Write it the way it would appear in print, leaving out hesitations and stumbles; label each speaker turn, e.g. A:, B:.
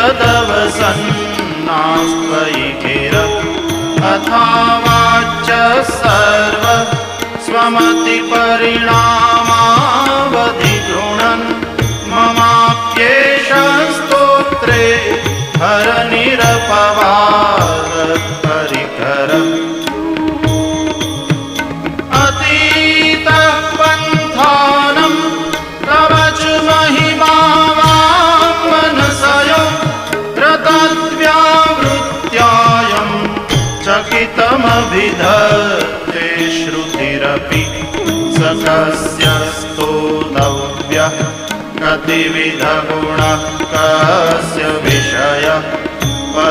A: यदवसन्नास्त्वयि गिर अथावाच्य सर्व स्वमतिपरिणामावधि गृह्णन् ममाप्येष स्तोत्रे हरनिरपवाद परिकर अतीतः पन्थानं प्रवच महिमावाङ्मनसयो रतद्व्यावृत्यायं चकितमभिधत्ते श्रुतिरपि स कस्य स्तोतव्यः कतिविधगुणः कस्य विषयः